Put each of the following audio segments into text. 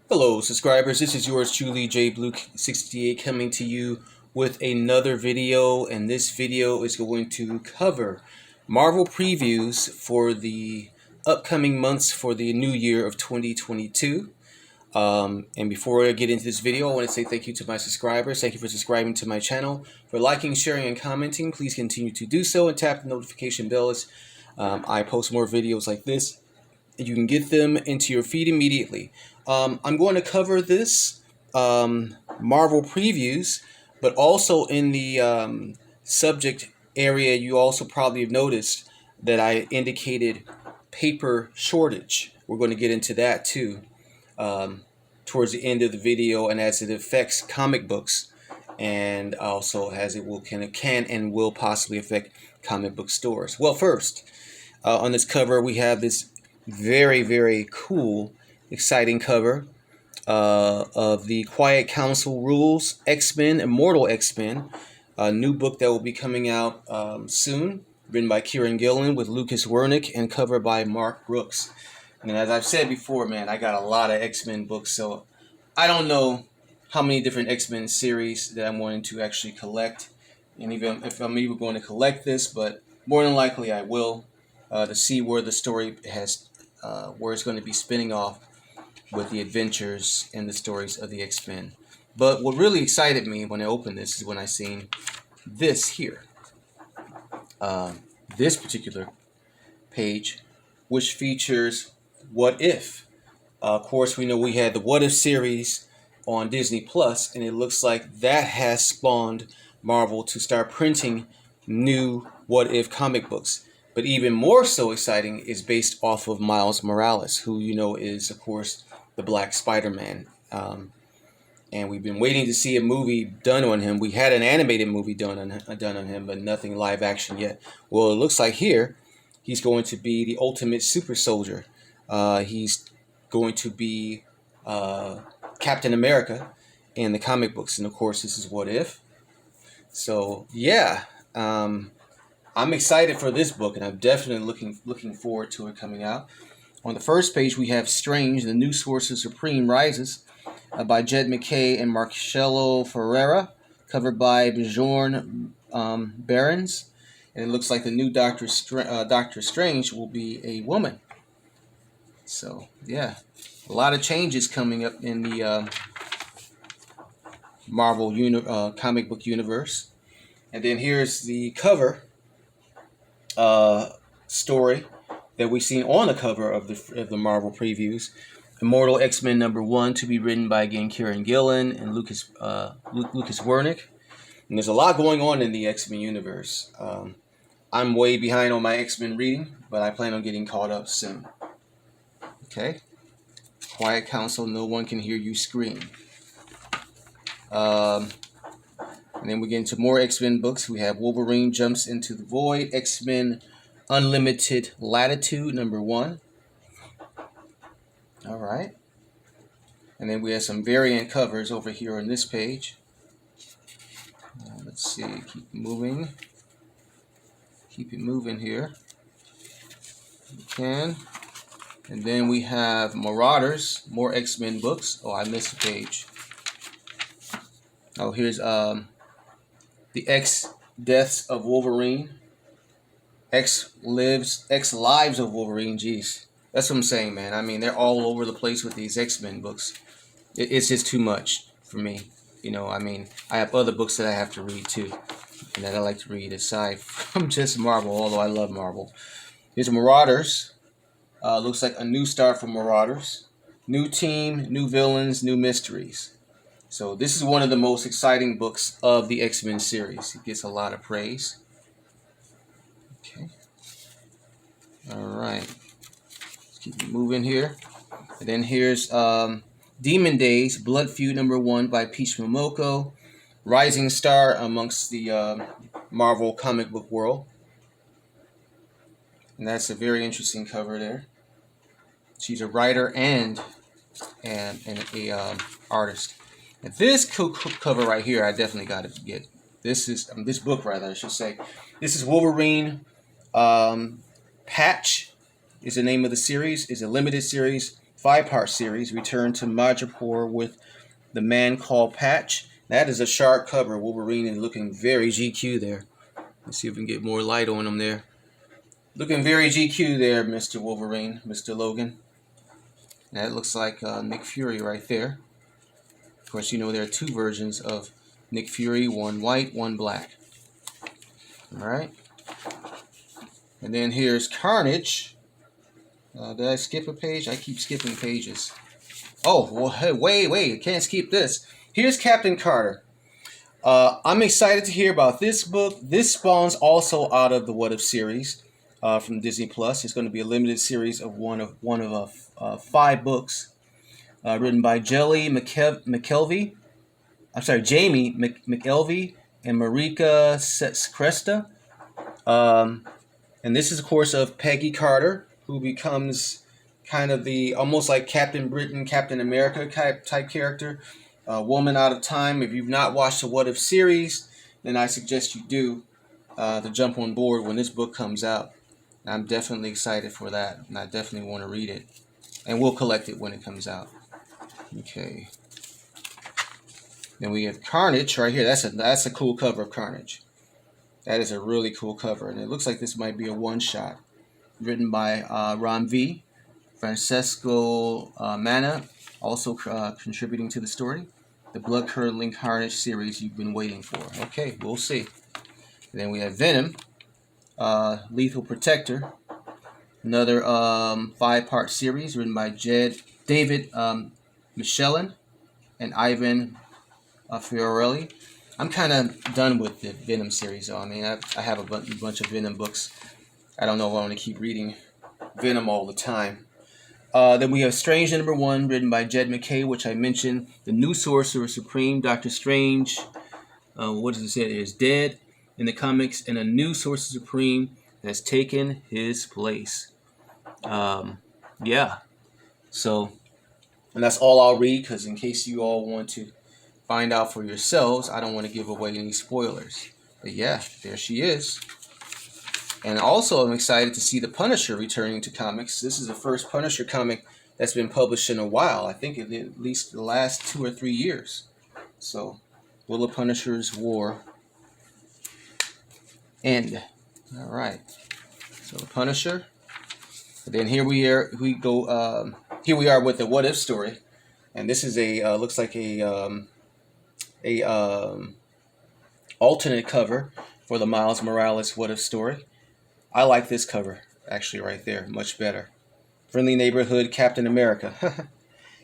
Hello, subscribers. This is yours truly, JBluke68, coming to you with another video. And this video is going to cover Marvel previews for the upcoming months for the new year of 2022. And before I get into this video, I want to say thank you to my subscribers. Thank you for subscribing to my channel, for liking, sharing, and commenting. Please continue to do so and tap the notification bell as I post more videos like this. You can get them into your feed immediately. I'm going to cover this Marvel previews, but also in the subject area, you also probably have noticed that I indicated paper shortage. We're going to get into that too towards the end of the video, and as it affects comic books, and also as it will can and will possibly affect comic book stores. Well, first on this cover we have this very cool, exciting cover of the Quiet Council Rules X-Men, Immortal X-Men, a new book that will be coming out soon, written by Kieran Gillen with Lucas Wernick and covered by Mark Brooks. And as I've said before, man, I got a lot of X-Men books, so I don't know how many different X-Men series that I'm wanting to actually collect, and even if I'm even going to collect this, but more than likely I will, to see where the story has where it's going to be spinning off with the adventures and the stories of the X-Men. But what really excited me when I opened this is when I seen this here. This particular page, which features What If. Of course, we know we had the What If series on Disney Plus, and it looks like that has spawned Marvel to start printing new What If comic books. But even more so exciting is based off of Miles Morales, who you know is, of course, the Black Spider-Man. And we've been waiting to see a movie done on him. We had an animated movie done on him, but nothing live action yet. Well, it looks like here he's going to be the ultimate super soldier. He's going to be Captain America in the comic books. And, of course, this is What If. So, yeah. I'm excited for this book, and I'm definitely looking forward to it coming out. On the first page, we have Strange, The New Sorcerer Supreme Rises, by Jed MacKay and Marcelo Ferreira, covered by Bjorn Behrens. And it looks like the new Doctor Strange will be a woman. So, yeah, a lot of changes coming up in the Marvel comic book universe. And then here's the cover story that we've seen on the cover of the Marvel previews. Immortal X-Men #1, to be written by, again, Kieran Gillen and Lucas Wernick. And there's a lot going on in the X-Men universe. I'm way behind on my X-Men reading, but I plan on getting caught up soon. Okay? Quiet Council, no one can hear you scream. And then we get into more X-Men books. We have Wolverine Jumps into the Void, X-Men Unlimited Latitude #1. All right. And then we have some variant covers over here on this page. Let's see. Keep moving. Keep it moving here. We can. And then we have Marauders, more X-Men books. Oh, I missed a page. Oh, here's the X Deaths of Wolverine. X Lives of Wolverine. Jeez. That's what I'm saying, man. I mean, they're all over the place with these X-Men books. It's just too much for me. You know, I mean, I have other books that I have to read too, and that I like to read aside from just Marvel, although I love Marvel. Here's Marauders. Looks like a new start for Marauders. New team, new villains, new mysteries. So this is one of the most exciting books of the X-Men series. It gets a lot of praise. Okay. All right. Let's keep it moving here. And then here's Demon Days, Blood Feud #1 by Peach Momoko. Rising star amongst the Marvel comic book world. And that's a very interesting cover there. She's a writer and a artist. And this cover right here, I definitely got to get. This book, rather, I should say. This is Wolverine. Patch is the name of the series. It's a limited series. 5-part series, Return to Madripoor with the Man Called Patch. That is a sharp cover. Wolverine is looking very GQ there. Let's see if we can get more light on him there. Looking very GQ there, Mr. Wolverine, Mr. Logan. That looks like Nick Fury right there. Of course, you know there are two versions of Nick Fury, one white, one black. Alright. And then here's Carnage. Did I skip a page? I keep skipping pages. Oh, well, hey, wait, I can't skip this. Here's Captain Carter. I'm excited to hear about this book. This spawns also out of the What If series from Disney Plus. It's going to be a limited series of one of 5 books written by Jamie McKelvey and Marika Cresta. And this is, of course, of Peggy Carter, who becomes kind of the almost like Captain Britain, Captain America type character. Woman Out of Time. If you've not watched the What If series, then I suggest you do to jump on board when this book comes out. And I'm definitely excited for that, and I definitely want to read it. And we'll collect it when it comes out. Okay. Then we have Carnage right here. That's a cool cover of Carnage. That is a really cool cover, and it looks like this might be a one-shot. Written by Ron V. Francesco Manna, also contributing to the story. The blood-curdling Carnage series you've been waiting for. Okay, we'll see. And then we have Venom, Lethal Protector. Another 5-part series written by David Michelin and Ivan Fiorelli. I'm kind of done with the Venom series, though. I mean, I have a bunch of Venom books. I don't know if I want to keep reading Venom all the time. Then we have Strange Number 1, written by Jed MacKay, which I mentioned. The new Sorcerer Supreme, Doctor Strange. What does it say? It is dead in the comics, and a new Sorcerer Supreme has taken his place. Yeah. So, and that's all I'll read, because in case you all want to find out for yourselves, I don't want to give away any spoilers. But yeah, there she is. And also, I'm excited to see the Punisher returning to comics. This is the first Punisher comic that's been published in a while. I think at least the last 2 or 3 years. So, will the Punisher's war end? All right. So the Punisher. And then here we are. Here we are with the What If story, and this is a looks like a alternate cover for the Miles Morales What If story. I like this cover, actually, right there. Much better. Friendly Neighborhood Captain America.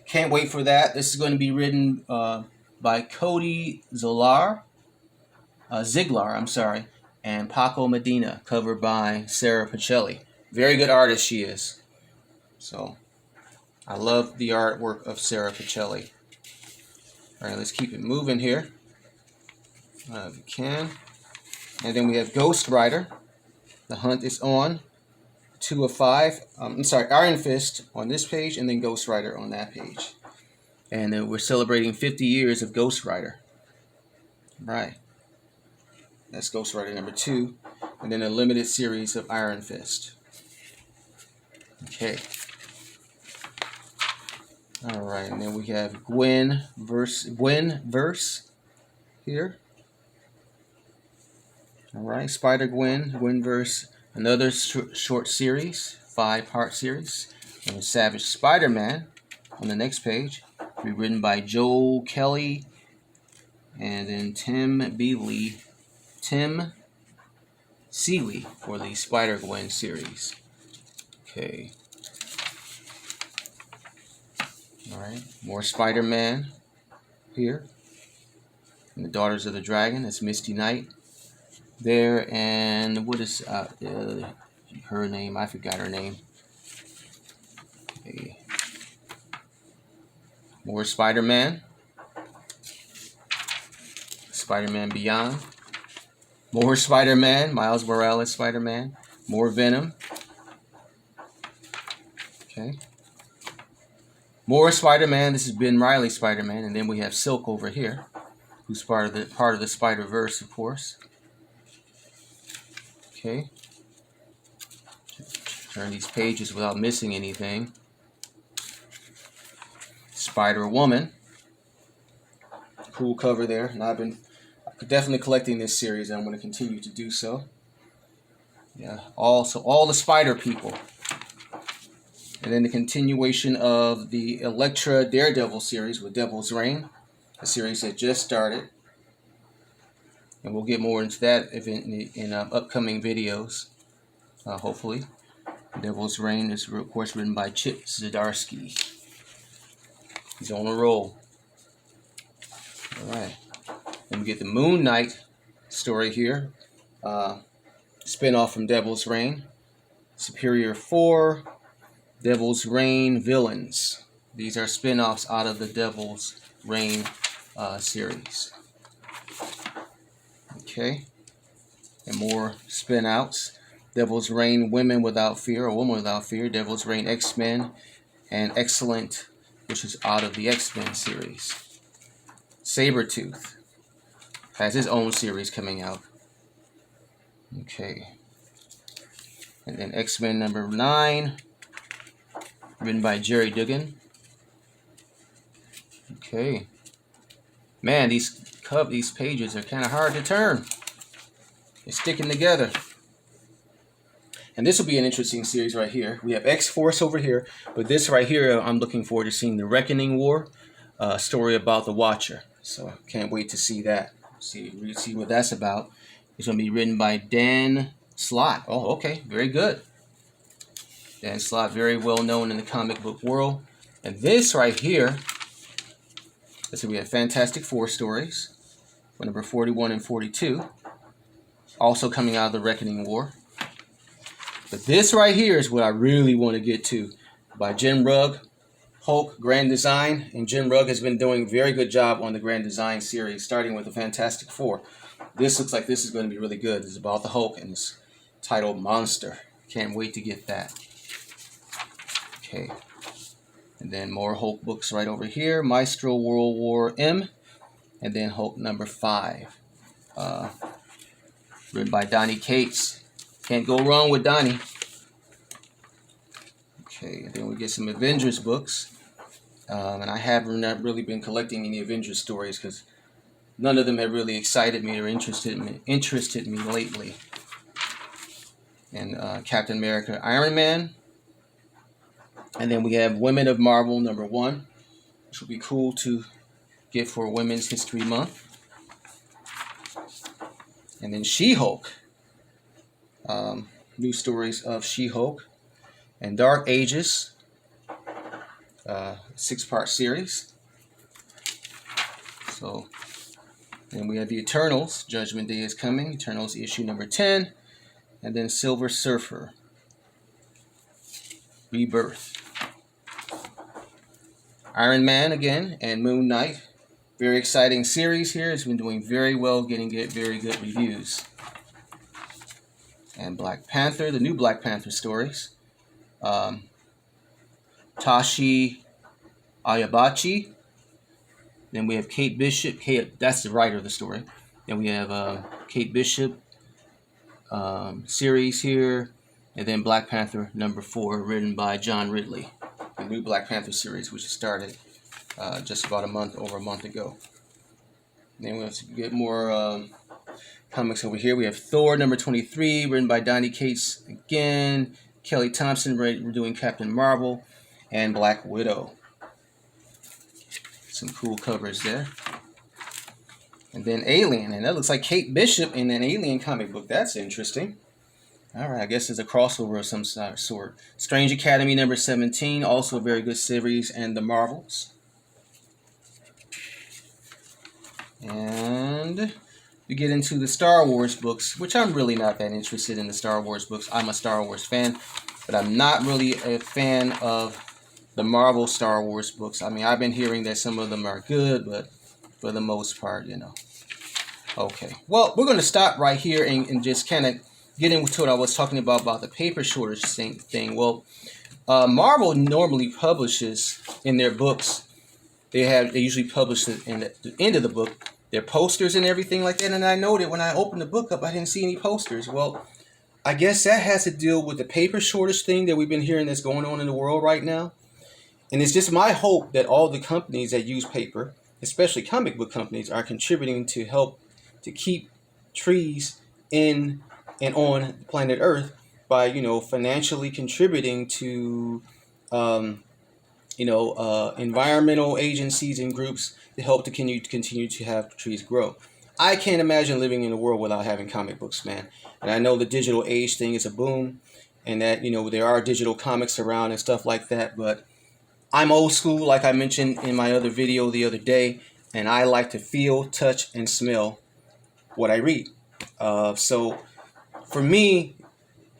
Can't wait for that. This is going to be written by Cody Ziegler, and Paco Medina. Covered by Sarah Pacelli. Very good artist she is. So, I love the artwork of Sarah Pacelli. All right, let's keep it moving here. If we can. And then we have Ghost Rider. The Hunt is on. 2 of 5. Iron Fist on this page, and then Ghost Rider on that page. And then we're celebrating 50 years of Ghost Rider. Right. That's Ghost Rider number 2. And then a limited series of Iron Fist. Okay. Alright, and then we have Gwen verse here. Alright, Spider-Gwen, Gwenverse, another short series, 5-part series. And Savage Spider-Man on the next page. Be written by Joel Kelly and then Tim Seeley for the Spider-Gwen series. Okay. Alright, more Spider-Man here. And the Daughters of the Dragon, that's Misty Knight there, and what is her name? I forgot her name. Okay. More Spider-Man. Spider-Man Beyond. More Spider-Man, Miles Morales Spider-Man. More Venom. Okay. More Spider-Man. This is Ben Reilly Spider-Man, and then we have Silk over here, who's part of the Spider-Verse, of course. Okay. Turn these pages without missing anything. Spider-Woman. Cool cover there. And I've been definitely collecting this series, and I'm going to continue to do so. Yeah, also all the Spider people. And then the continuation of the Elektra Daredevil series with Devil's Reign, a series that just started. And we'll get more into that in upcoming videos, hopefully. Devil's Reign is, of course, written by Chip Zdarsky. He's on a roll. All right. Then we get the Moon Knight story here. Spin-off from Devil's Reign. Superior 4, Devil's Reign Villains. These are spin-offs out of the Devil's Reign series. Okay. And more spin-outs. Devil's Reign Women Without Fear, or Woman Without Fear. Devil's Reign X-Men. And Excellent, which is out of the X-Men series. Sabretooth has his own series coming out. Okay. And then X-Men number 9, written by Jerry Duggan. Okay. Man, these pages are kind of hard to turn. They're sticking together. And this will be an interesting series right here. We have X-Force over here, but this right here, I'm looking forward to seeing the Reckoning War, story about the Watcher. So I can't wait to see that. See what that's about. It's going to be written by Dan Slott. Oh, okay. Very good. Dan Slott, very well known in the comic book world. And this right here, let's see, we have Fantastic Four stories, number 41 and 42. Also coming out of the Reckoning War. But this right here is what I really want to get to. By Jim Rugg, Hulk Grand Design. And Jim Rugg has been doing a very good job on the Grand Design series, starting with the Fantastic Four. This looks like this is going to be really good. It's about the Hulk, and it's titled Monster. Can't wait to get that. Okay. And then more Hulk books right over here. Maestro World War M. And then Hulk number 5. Written by Donny Cates. Can't go wrong with Donny. Okay, and then we get some Avengers books. And I have not really been collecting any Avengers stories because none of them have really excited me or interested me lately. And Captain America, Iron Man. And then we have Women of Marvel number 1, which will be cool to get for Women's History Month. And then She-Hulk. New stories of She-Hulk. And Dark Ages. 6-part series. So, then we have the Eternals. Judgment Day is coming. Eternals issue number 10. And then Silver Surfer. Rebirth. Iron Man again, and Moon Knight. Very exciting series here. It's been doing very well, getting very good reviews. And Black Panther, the new Black Panther stories. Tashi Ayabachi. Then we have Kate Bishop. That's the writer of the story. Then we have Kate Bishop series here. And then Black Panther number 4, written by John Ridley. The new Black Panther series, which started just about over a month ago. And then we have to get more comics over here. We have Thor number 23, written by Donny Cates again. Kelly Thompson, we're doing Captain Marvel. And Black Widow. Some cool covers there. And then Alien, and that looks like Kate Bishop in an Alien comic book. That's interesting. All right, I guess it's a crossover of some sort. Strange Academy number 17, also a very good series, and The Marvels. And we get into the Star Wars books, which I'm really not that interested in the Star Wars books. I'm a Star Wars fan, but I'm not really a fan of the Marvel Star Wars books. I mean, I've been hearing that some of them are good, but for the most part, you know. Okay, well, we're going to stop right here and just kind of get into what I was talking about the paper shortage thing. Well, Marvel normally publishes in their books, they usually publish it in the end of the book, their posters and everything like that. And I noted when I opened the book up, I didn't see any posters. Well, I guess that has to deal with the paper shortage thing that we've been hearing that's going on in the world right now. And it's just my hope that all the companies that use paper, especially comic book companies, are contributing to help to keep trees in and on planet Earth by, financially contributing to, environmental agencies and groups to help to continue to have trees grow. I can't imagine living in a world without having comic books, man. And I know the digital age thing is a boom, and that there are digital comics around and stuff like that. But I'm old school, like I mentioned in my other video the other day, and I like to feel, touch, and smell what I read. So for me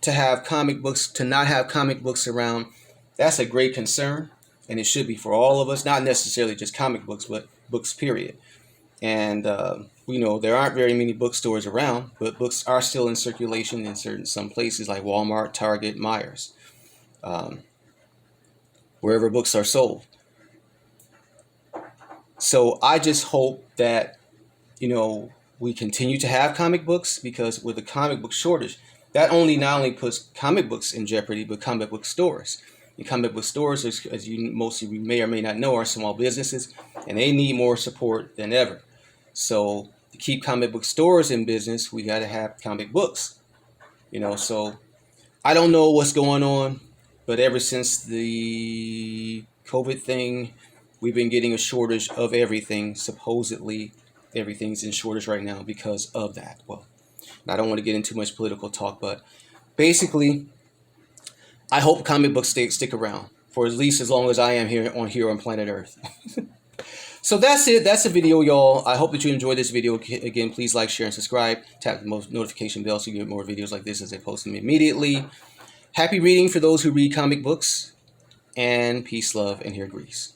to not have comic books around, that's a great concern, and it should be for all of us, not necessarily just comic books, but books, period. And there aren't very many bookstores around, but books are still in circulation in some places like Walmart, Target, Myers, wherever books are sold. So I just hope that we continue to have comic books, because with the comic book shortage, that not only puts comic books in jeopardy, but comic book stores. And comic book stores, as most of you may or may not know, are small businesses, and they need more support than ever. So to keep comic book stores in business, we got to have comic books. So I don't know what's going on, but ever since the COVID thing, we've been getting a shortage of everything. Supposedly, everything's in shortage right now because of that. Well, I don't want to get into too much political talk, but basically, I hope comic books stick around for at least as long as I am here on planet Earth. So that's it. That's the video, y'all. I hope that you enjoyed this video. Again, please like, share, and subscribe. Tap the notification bell so you get more videos like this as I post them immediately. Happy reading for those who read comic books. And peace, love, and here grease.